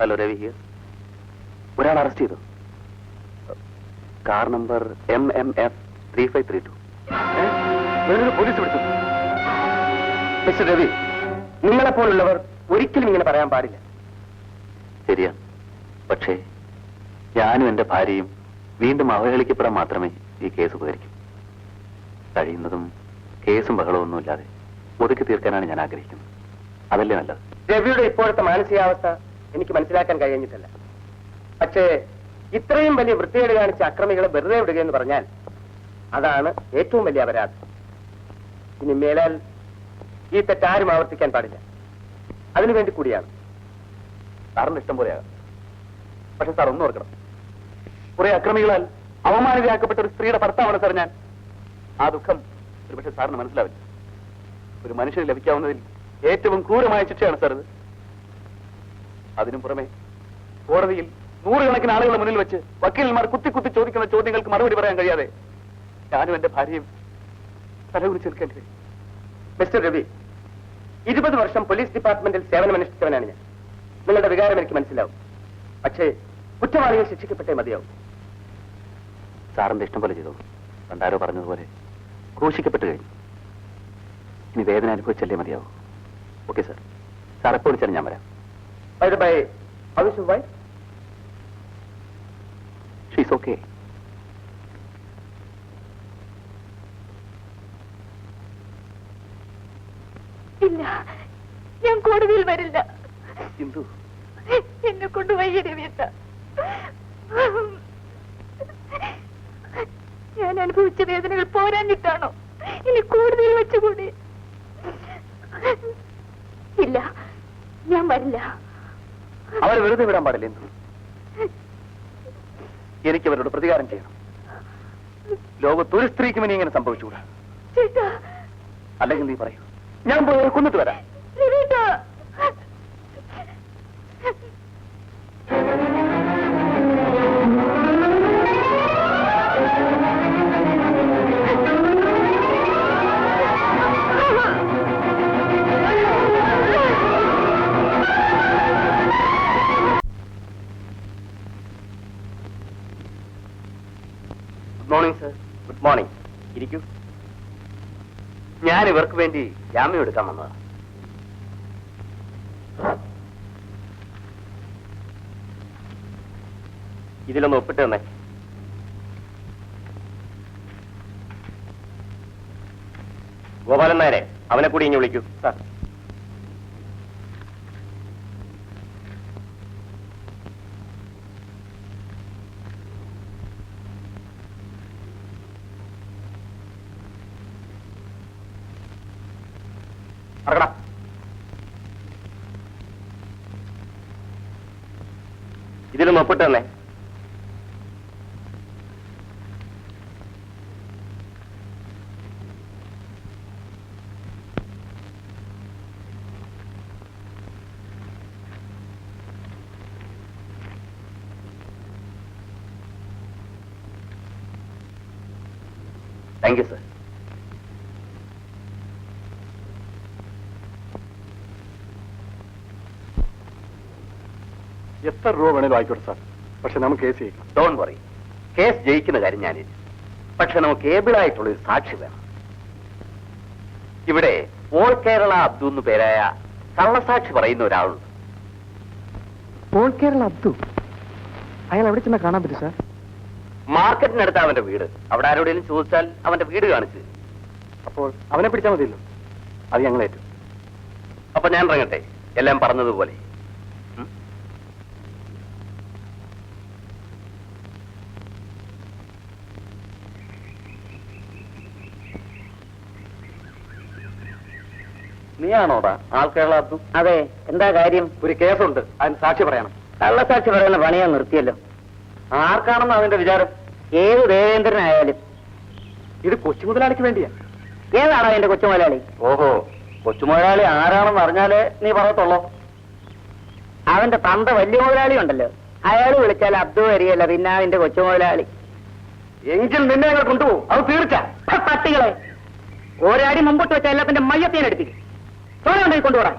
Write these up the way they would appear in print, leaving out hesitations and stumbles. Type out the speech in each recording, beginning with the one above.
Hello Ravi here. ഒരാൾ arrest ചെയ്തു. Car number MMF 3532. Police വിളിച്ചു. മിസ്റ്റർ രവി, നിങ്ങളെപ്പോലുള്ളവർ ഒരിക്കലും ഇങ്ങനെ പറയാൻ പാടില്ല. ശരിയാണ്. പക്ഷേ ഞാനും എന്റെ ഭാര്യയും വീണ്ടും അവഹേളിക്കപ്പെടാൻ മാത്രമേ ഈ കേസ് ഉപകരിക്കൂ. കഴിയുന്നതും കേസും ബഹളമൊന്നുമില്ലാതെ ഒതുക്കി തീർക്കാനാണ് ഞാൻ ആഗ്രഹിക്കുന്നത്. അതല്ലേ നല്ലത്. രവിയുടെ ഇപ്പോഴത്തെ മാനസികാവസ്ഥ എനിക്ക് മനസ്സിലാക്കാൻ കഴിഞ്ഞിട്ടില്ല. പക്ഷേ ഇത്രയും വലിയ വൃത്തികേട് കാണിച്ച അക്രമികളെ വെറുതെ വിടുകയെന്ന് പറഞ്ഞാൽ അതാണ് ഏറ്റവും വലിയ അപരാധം. ഇനി മേലാൽ ഈ തെറ്റാരും ആവർത്തിക്കാൻ പാടില്ല. അതിനുവേണ്ടി കൂടിയാണ്. സാറിന്റെ ഇഷ്ടം പോലെയാകാം. പക്ഷെ സാർ ഒന്നും ഓർക്കണം, കുറെ അക്രമികളാൽ അവമാനിതയാക്കപ്പെട്ട ഒരു സ്ത്രീയുടെ ഭർത്താവാണ് സാർ ഞാൻ. ആ ദുഃഖം ഒരുപക്ഷെ സാറിന് മനസ്സിലാവില്ല. ഒരു മനുഷ്യന് ലഭിക്കാവുന്നതിൽ ഏറ്റവും ക്രൂരമായ ശിക്ഷയാണ് സാർ ഇത്. അതിനും പുറമെ കോടതിയിൽ നൂറുകണക്കിന് ആളുകളുടെ മുന്നിൽ വെച്ച് വക്കീലന്മാർ കുത്തി കുത്തി ചോദിക്കുന്ന ചോദ്യങ്ങൾക്ക് മറുപടി പറയാൻ കഴിയാതെ ഞാനും എന്റെ ഭാര്യയും തലകുനിച്ച് നിൽക്കേണ്ടി വരും. മിസ്റ്റർ രവി, 20 വർഷം പോലീസ് ഡിപ്പാർട്ട്മെന്റിൽ സേവനമനുഷ്ഠിച്ചവനാണ് ഞാൻ. നിങ്ങളുടെ വികാരം എനിക്ക് മനസ്സിലാവും. പക്ഷേ കുറ്റവാളികൾ ശിക്ഷിക്കപ്പെട്ടേ മതിയാവും. സാറിന്റെ ഇഷ്ടം പോലെ ചെയ്തോളൂ. പണ്ടാരോ പറഞ്ഞതുപോലെ ക്രൂശിക്കപ്പെട്ട് കഴിഞ്ഞു. ഇനി വേദന അനുഭവിച്ചല്ലേ മതിയാവും. Okay sir. സാർ എപ്പോൾ വിളിച്ചാലും ഞാൻ വരാം. Bye how is your wife? She is okay. ഇല്ല, ഞാൻ കോടതിയിൽ വരില്ല. സിന്ധു, എന്നെ കൊണ്ട് വയ്യ രവിയത്ത. ഞാൻ അനുഭവിച്ച വേദനകൾ പോരാഞ്ഞിട്ടാണോ ഇനി കോടതിയിൽ വെച്ചുകൂടി? ഇല്ല, ഞാൻ വരില്ല. അവരെ വെറുതെ വിടാൻ പാടില്ല. എന്തു? എനിക്ക് അവരോട് പ്രതികാരം ചെയ്യണം. ലോകത്തൊരു സ്ത്രീക്കും ഇനി ഇങ്ങനെ സംഭവിച്ചുകൂടാ. അല്ലെങ്കിൽ നീ പറയൂ, ഞാൻ പോയി അവരെ കൊന്നിട്ട് വരാം. Good morning sir. Good morning. ഇരിക്കൂ. ഞാൻ ഇവർക്ക് വേണ്ടി ജാമ്യം എടുക്കാൻ വന്നതാണ്. ഇതിലൊന്ന് ഒപ്പിട്ട് തന്നെ. ഗോപാലൻ നായരെ, അവനെ കൂടി ഇനി വിളിക്കൂ. സാർ. ഇതിലൊന്ന് ഒപ്പിട്ട് തന്നെ. Thank you sir. എത്ര രൂപ വേണേലും ആയിക്കോട്ടെ സാർ. പക്ഷെ നമുക്ക് കേസ് ജയിക്കണം. ഡോണ്ട് വറി, കേസ് ജയിക്കുന്ന കാര്യം ഞാനില്ല. പക്ഷെ നമുക്ക് ഏബിളായിട്ടുള്ള ഒരു സാക്ഷി വേണം. ഇവിടെ ഓൾ കേരള അബ്ദു എന്ന് പേരായ കള്ളസാക്ഷി പറയുന്ന ഒരാളുണ്ട്. ഓൾ കേരള അബ്ദു? അയാൾ എവിടെ ചെന്നാ കാണാൻ പറ്റും സാർ? മാർക്കറ്റിനടുത്ത് അവന്റെ വീട്. അവിടെ ആരോടെങ്കിലും ചോദിച്ചാൽ അവന്റെ വീട് കാണിച്ചു. അപ്പോൾ അവനെ പിടിച്ചാൽ മതിയല്ലോ. അത് ഞങ്ങളേറ്റു. അപ്പൊ ഞാൻ ഇറങ്ങട്ടെ, എല്ലാം പറഞ്ഞതുപോലെ. നീയാണോടാ ആൾ കേരള അബ്ദു? അതെ, എന്താ കാര്യം? ഒരു കേസുണ്ട്, അതിന് സാക്ഷി പറയണം. കള്ളസാക്ഷി പറയുന്ന പണിയാൻ നിർത്തിയല്ലോ. ആർക്കാണെന്ന് അതിന്റെ വിചാരം? ഏത് ദേവേന്ദ്രനായാലും. ഇത് കൊച്ചു മുതലാളിക്ക് വേണ്ടിയാ. ഏതാണോ എന്റെ കൊച്ചുമുതലാളി? ഓഹോ, കൊച്ചുമുതലാളി ആരാണെന്ന് അറിഞ്ഞാലേ നീ പറയത്തുള്ളോ? അവന്റെ തന്ത വലിയ മുതലാളി ഉണ്ടല്ലോ, അയാൾ വിളിച്ചാൽ അബ്ദു വരികയല്ല, പിന്നെ അവന്റെ കൊച്ചുമുതലാളി. എങ്കിൽ നിന്നെ ഞങ്ങൾ കൊണ്ടുപോകും, അത് തീർച്ച. പട്ടികളെ, ഒരടി മുമ്പോട്ട് വെച്ച എല്ലാത്തിന്റെ മയ്യത്തേനെടുത്തിട്ട് കൊണ്ടുപോടാ.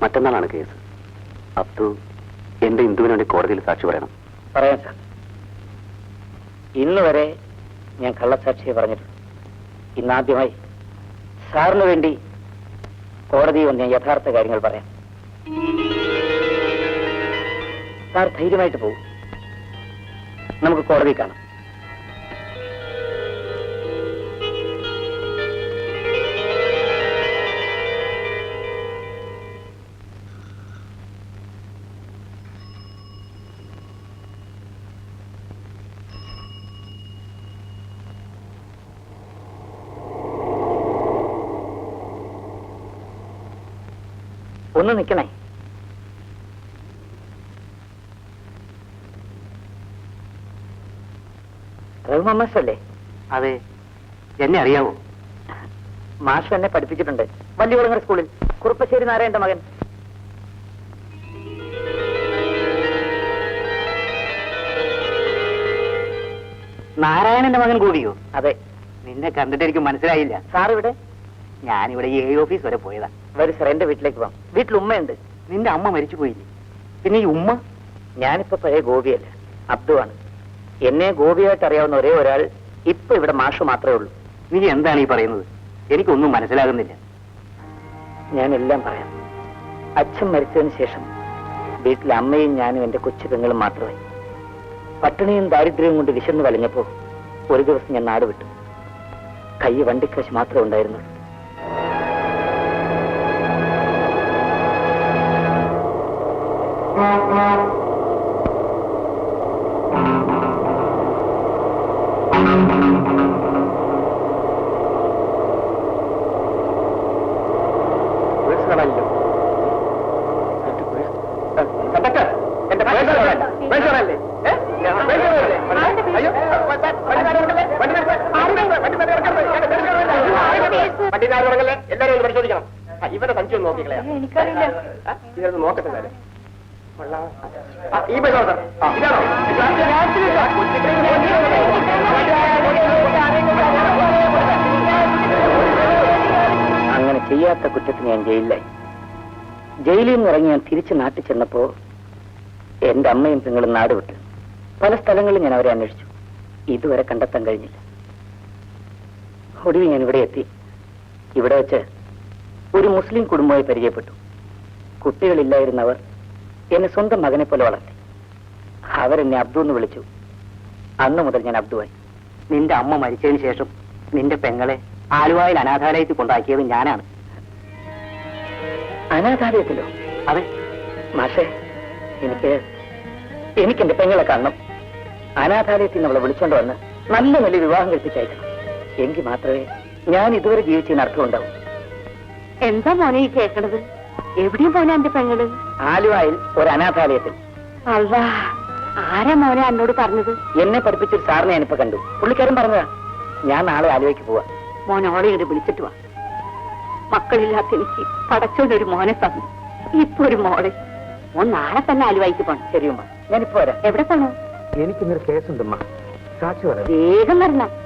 മറ്റന്നാളാണ് കേസ്. അബ്ദു എന്റെ ഇന്ദുവിന് വേണ്ടി കോടതിയിൽ സാക്ഷി പറയണം. പറയാം സാർ. ഇന്ന് വരെ ഞാൻ കള്ളസാക്ഷിയെ പറഞ്ഞിട്ടുണ്ട്. ഇന്നാദ്യമായി സാറിന് വേണ്ടി കോടതിയിൽ വന്ന് ഞാൻ യഥാർത്ഥ കാര്യങ്ങൾ പറയാം. സാർ ധൈര്യമായിട്ട് പോകും. നമുക്ക് കോടതി കാണാം. ഒന്ന് നിൽക്കണേ. റഹ്മാൻ മാഷല്ലേ? അതെ. എന്നെ അറിയാവോ? മാഷ് എന്നെ പഠിപ്പിച്ചിട്ടുണ്ട് വലിയകുളങ്ങര സ്കൂളിൽ. കുറുപ്പശ്ശേരി നാരായണന്റെ മകൻ. നാരായണന്റെ മകൻ കൂടിയോ? അതെ. നിന്നെ കണ്ടിട്ട് എനിക്ക് മനസ്സിലായില്ല. സാർ ഇവിടെ? ഞാനിവിടെ ഈ ഓഫീസ് വരെ പോയതാ. വരും സാർ, എന്റെ വീട്ടിലേക്ക് പോവാം. വീട്ടിൽ ഉമ്മയുണ്ട്. നിന്റെ അമ്മ മരിച്ചു പോയില്ലേ? പിന്നെ ഈ ഉമ്മ? ഞാനിപ്പോ പഴയ ഗോപിയല്ല, അബ്ദുവാണ്. എന്നെ ഗോപിയായിട്ട് അറിയാവുന്ന ഒരേ ഒരാൾ ഇപ്പൊ ഇവിടെ മാഷ് മാത്രമേ ഉള്ളൂ. നീ എന്താണ് ഈ പറയുന്നത്? എനിക്കൊന്നും മനസ്സിലാകുന്നില്ല. ഞാനെല്ലാം പറയാം. അച്ഛൻ മരിച്ചതിന് ശേഷം വീട്ടിൽ അമ്മയും ഞാനും എന്റെ കൊച്ചു പെങ്ങളും മാത്രമായി. പട്ടിണിയും ദാരിദ്ര്യവും കൊണ്ട് വിശന്ന് വലഞ്ഞപ്പോ ഒരു ദിവസം ഞാൻ നാട് വിട്ടു. കൈ വണ്ടിക്കാശ് മാത്രമേ ഉണ്ടായിരുന്നുള്ളൂ. എല്ലാരും പരിശോധിക്കണം. ഇവരെ സഞ്ചി ഒന്ന് നോക്കിക്കളയാ. ഇതൊന്ന് നോക്കട്ടെ. ഈ പൈസ ഇതാണോ? അങ്ങനെ ചെയ്യാത്ത കുറ്റത്തിന് ഞാൻ ജയിലിലായി. ജയിലിൽ നിന്ന് ഇറങ്ങി ഞാൻ തിരിച്ച് നാട്ടിൽ ചെന്നപ്പോ എന്റെ അമ്മയും പെങ്ങളും നാട് വിട്ടു. പല സ്ഥലങ്ങളിൽ ഞാൻ അവരെ അന്വേഷിച്ചു. ഇതുവരെ കണ്ടെത്താൻ കഴിഞ്ഞില്ല. ഒടുവിൽ ഞാൻ ഇവിടെ എത്തി. ഇവിടെ വെച്ച് ഒരു മുസ്ലിം കുടുംബമായി പരിചയപ്പെട്ടു. കുട്ടികളില്ലായിരുന്നവർ എന്നെ സ്വന്തം മകനെ പോലെ വളർത്തി. അവരെന്നെ അബ്ദു എന്ന് വിളിച്ചു. അന്ന് മുതൽ ഞാൻ അബ്ദുവായി. നിന്റെ അമ്മ മരിച്ചതിന് ശേഷം നിന്റെ പെങ്ങളെ ആലുവായിൽ അനാഥാലയത്തിൽ കൊണ്ടാക്കിയത് ഞാനാണ്. അനാഥാലയത്തിലോ? അതെ മാഷേ, എനിക്കെന്റെ പെങ്ങളെ കാണണം. അനാഥാലയത്തിൽ നിന്ന് അവളെ വിളിച്ചോണ്ട് വന്ന് നല്ല നല്ല വിവാഹം കഴിപ്പിച്ചയക്കണം. എങ്കിൽ മാത്രമേ ഞാൻ ഇതുവരെ ജീവിച്ചതിന് അർത്ഥം ഉണ്ടാവും. എന്താ മോനെ ഈ കേൾക്കണത്? എവിടെയും പോനെ എന്റെ പെങ്ങള്? ആലുവായിൽ ഒരു അനാഥാലയത്തിൽ. അല്ലാ, ആരാ മോനെ എന്നോട് പറഞ്ഞത്? എന്നെ പഠിപ്പിച്ചൊരു സാറിനെ ഞാനിപ്പോ കണ്ടു. പുള്ളിക്കാരൻ പറഞ്ഞതാ. ഞാൻ നാളെ ആലുവയ്ക്ക് പോവാ. മോനോളെ ഇങ്ങോട്ട് വിളിച്ചിട്ട് വാ. മക്കളില്ലാത്ത എനിക്ക് പടച്ചോണ്ടൊരു മോനെ തന്നു, ഇപ്പൊ ഒരു മോളെ. മോൻ നാളെ തന്നെ ആലുവായിക്ക് പോണം. ശരി ഉമ്മ, ഞാനിപ്പോ വരാം. എവിടെ പോണോ? എനിക്കിന്നൊരു കേസുണ്ടമ്മ, സാക്ഷി പറയാം. വേഗം വരണം.